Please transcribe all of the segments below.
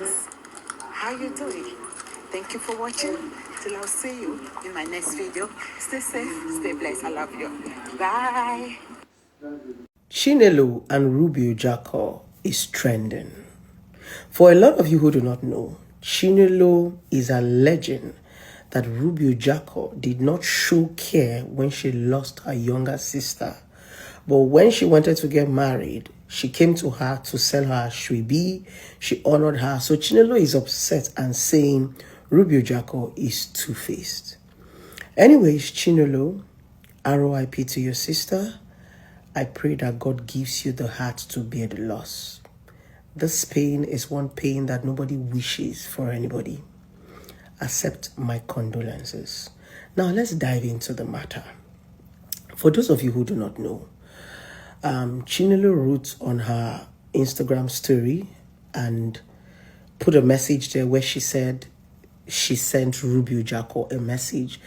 friends. How you doing? Thank you for watching. Till I'll see you in my next video. Stay safe, stay blessed. I love you. Bye. Chinelo and Ruby Ojiakor is trending. For a lot of you who do not know, Chinelo is alleging that Ruby Ojiakor did not show care when she lost her younger sister. But when she wanted to get married, she came to her to sell her shwebi. She honored her. So Chinelo is upset and saying Ruby Ojiakor is two-faced. Anyways, Chinelo, RIP to your sister. I pray that God gives you the heart to bear the loss. This pain is one pain that nobody wishes for anybody. Accept my condolences. Now let's dive into the matter. For those of you who do not know, Chinelo wrote on her Instagram story and put a message there where she said she sent Ruby Ojiakor a message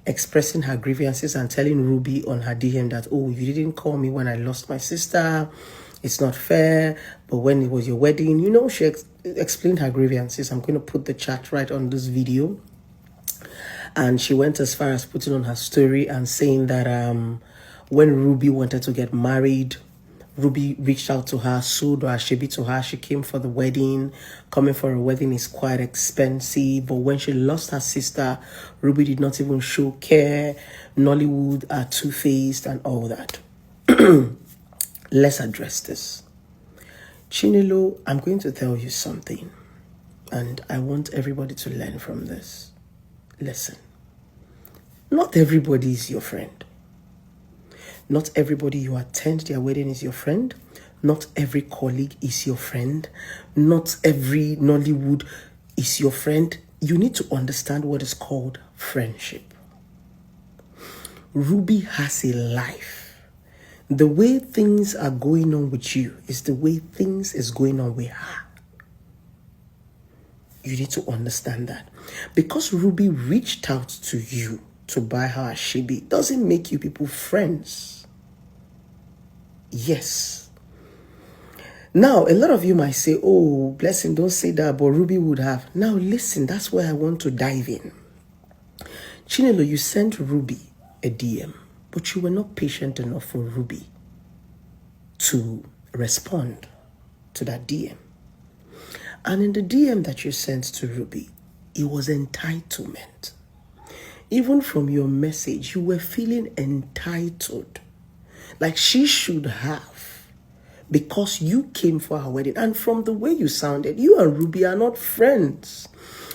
expressing her grievances and telling Ruby on her DM that, oh, you didn't call me when I lost my sister. It's not fair. But when it was your wedding, you know, she explained her grievances. I'm going to put the chat right on this video. And she went as far as putting on her story and saying that when Ruby wanted to get married, Ruby reached out to her, sold her shebi to her. She came for the wedding. Coming for a wedding is quite expensive. But when she lost her sister, Ruby did not even show care. Nollywood are two-faced and all that. Let's address this. Chinelo, I'm going to tell you something. And I want everybody to learn from this. Listen. Not everybody is your friend. Not everybody you attend their wedding is your friend. Not every colleague is your friend. Not every Nollywood is your friend. You need to understand what is called friendship. Ruby has a life. The way things are going on with you is the way things is going on with her. You need to understand that. Because Ruby reached out to you to buy her a shebi doesn't make you people friends. Yes. Now, a lot of you might say, oh, blessing, don't say that, but Ruby would have. Now, listen, that's where I want to dive in. Chinelo, you sent Ruby a DM, but you were not patient enough for Ruby to respond to that DM. And in the DM that you sent to Ruby, it was entitlement. Even from your message, you were feeling entitled. Like she should have, because you came for her wedding. And from the way you sounded, you and Ruby are not friends.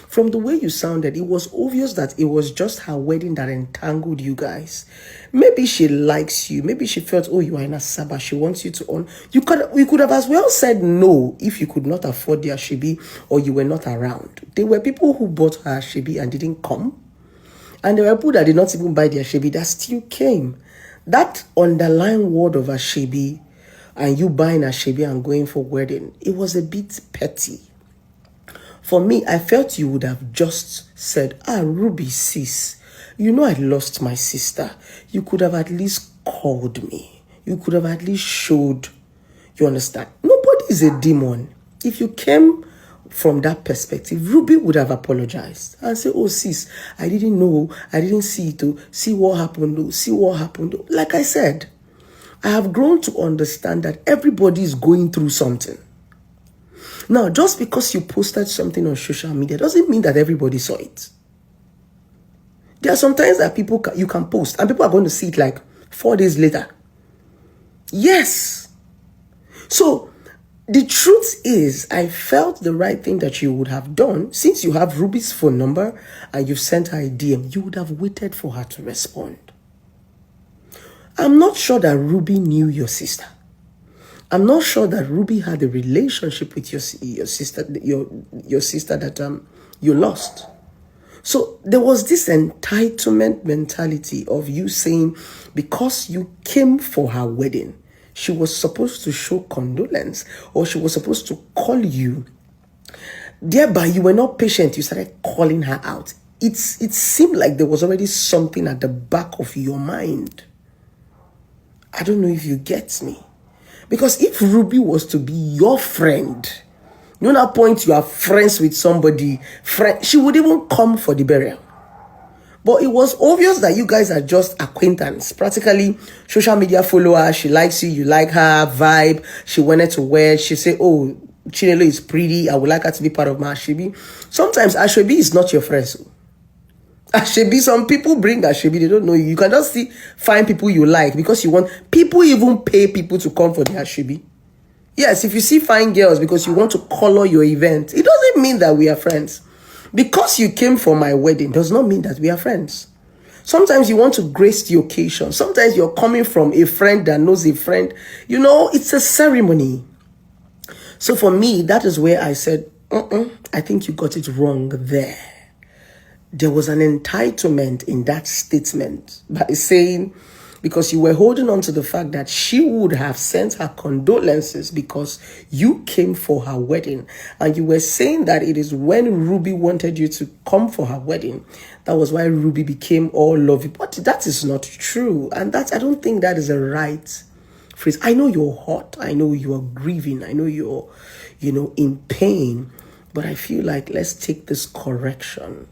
From the way you sounded, it was obvious that it was just her wedding that entangled you guys. Maybe she likes you. Maybe she felt, oh, you are in a Sabbath. She wants you to own. You could have as well said no if you could not afford their shebi or you were not around. There were people who bought her shebi and didn't come. And there were people that did not even buy their shebi that still came. That underlying word of Ashebi and you buying Ashebi and going for wedding, it was a bit petty. For me, I felt you would have just said, Ruby, sis, you know I lost my sister. You could have at least called me. You could have at least showed. You understand? Nobody is a demon. If you came from that perspective, Ruby would have apologized and say, oh, sis, I didn't know. I didn't see it. See what happened. See what happened. Like I said, I have grown to understand that everybody is going through something. Now, just because you posted something on social media doesn't mean that everybody saw it. There are sometimes that you can post and people are going to see it like 4 days later. Yes. So, the truth is, I felt the right thing that you would have done, since you have Ruby's phone number and you've sent her a DM, you would have waited for her to respond. I'm not sure that Ruby knew your sister. I'm not sure that Ruby had a relationship with your sister, your sister that you lost. So there was this entitlement mentality of you saying, because you came for her wedding, she was supposed to show condolence or she was supposed to call you. Thereby, you were not patient. You started calling her out. It seemed like there was already something at the back of your mind. I don't know if you get me. Because if Ruby was to be your friend, You know that point you are friends with somebody, she would even come for the burial. But it was obvious that you guys are just acquaintance, practically social media follower. She likes you, you like her vibe. She wanted to wear. She said, "Oh, Chinelo is pretty. I would like her to be part of my Ashebi." Sometimes Ashebi is not your friend. Ashebi, some people bring Ashebi, they don't know you. You can just find people you like because you want. People even pay people to come for the Ashebi. Yes, if you see fine girls because you want to color your event, it doesn't mean that we are friends. Because you came for my wedding does not mean that we are friends. Sometimes you want to grace the occasion. Sometimes you're coming from a friend that knows a friend. You know, it's a ceremony. So for me, that is where I said, I think you got it wrong there. There was an entitlement in that statement by saying, because you were holding on to the fact that she would have sent her condolences because you came for her wedding. And you were saying that it is when Ruby wanted you to come for her wedding. That was why Ruby became all lovey. But that is not true. And I don't think that is a right phrase. I know you're hot. I know you are grieving. I know you're, in pain. But I feel like let's take this correction.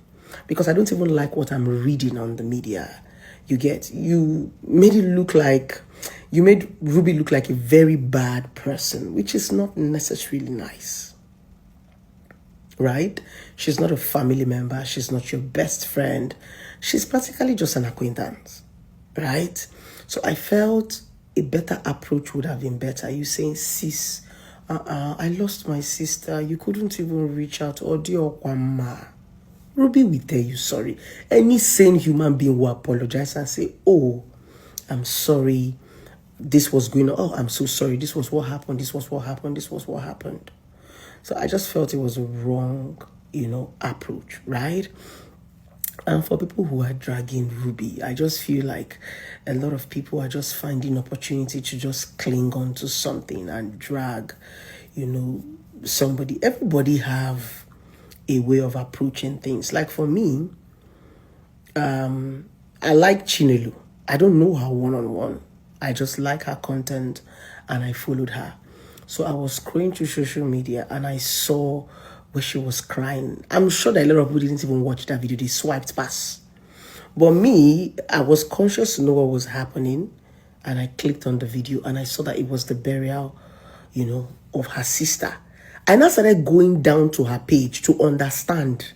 Because I don't even like what I'm reading on the media. You made Ruby look like a very bad person, which is not necessarily nice. Right? She's not a family member. She's not your best friend. She's practically just an acquaintance. Right? So I felt a better approach would have been better. You saying, sis, I lost my sister. You couldn't even reach out. Audio Kwama. Ruby will tell you sorry. Any sane human being will apologize and say, "Oh, I'm sorry. This was going on. Oh, I'm so sorry. This was what happened. This was what happened. This was what happened." So I just felt it was a wrong, approach, right? And for people who are dragging Ruby, I just feel like a lot of people are just finding opportunity to just cling on to something and drag, somebody. Everybody have a way of approaching things. Like for me, I like Chinelo. I don't know her one-on-one. I just like her content and I followed her. So I was scrolling through social media and I saw where she was crying. I'm sure that a lot of people didn't even watch that video. They swiped past. But me, I was conscious to know what was happening and I clicked on the video and I saw that it was the burial, of her sister. I now started going down to her page to understand.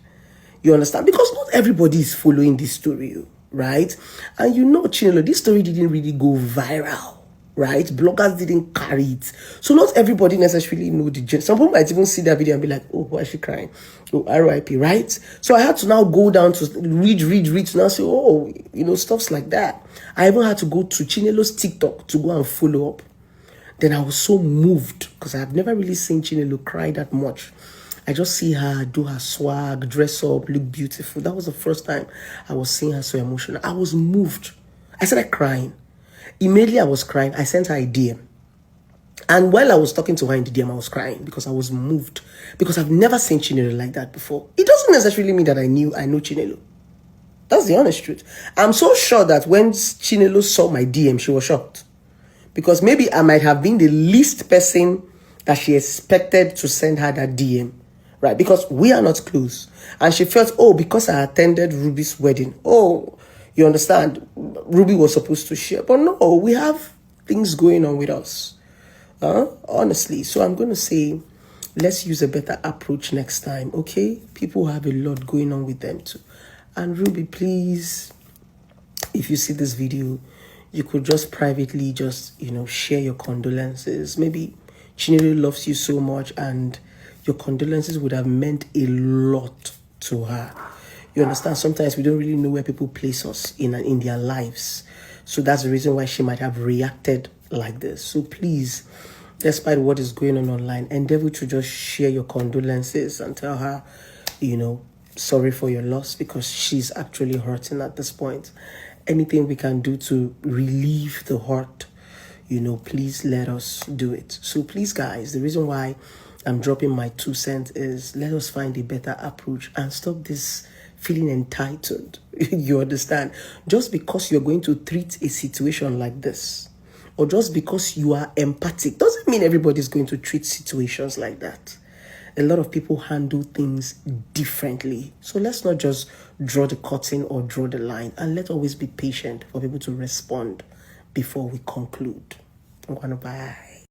You understand? Because not everybody is following this story, right? And Chinelo, this story didn't really go viral, right? Bloggers didn't carry it. So not everybody necessarily know the gist. Some people might even see that video and be like, "Oh, why is she crying? Oh, RIP," right? So I had to now go down to read to now say, "Oh, stuffs like that." I even had to go to Chinelo's TikTok to go and follow up. Then I was so moved because I've never really seen Chinelo cry that much. I just see her do her swag, dress up, look beautiful. That was the first time I was seeing her so emotional. I was moved. I started crying. Immediately I was crying. I sent her a DM. And while I was talking to her in the DM, I was crying because I was moved. Because I've never seen Chinelo like that before. It doesn't necessarily mean that I know Chinelo. That's the honest truth. I'm so sure that when Chinelo saw my DM, she was shocked. Because maybe I might have been the least person that she expected to send her that DM, right? Because we are not close. And she felt, because I attended Ruby's wedding. You understand? Ruby was supposed to share. But no, we have things going on with us. Honestly. So I'm going to say, let's use a better approach next time, okay? People have a lot going on with them too. And Ruby, please, if you see this video, you could just privately share your condolences. Maybe Chinelo loves you so much and your condolences would have meant a lot to her. You understand? Sometimes we don't really know where people place us in their lives. So that's the reason why she might have reacted like this. So please, despite what is going on online, endeavor to just share your condolences and tell her, sorry for your loss because she's actually hurting at this point. Anything we can do to relieve the hurt, please let us do it. So please, guys, the reason why I'm dropping my 2 cents is let us find a better approach and stop this feeling entitled. You understand? Just because you're going to treat a situation like this, or just because you are empathic, doesn't mean everybody's going to treat situations like that. a lot of people handle things differently. So let's not just draw the curtain or draw the line, and let's always be patient for people to respond before we conclude. Bye.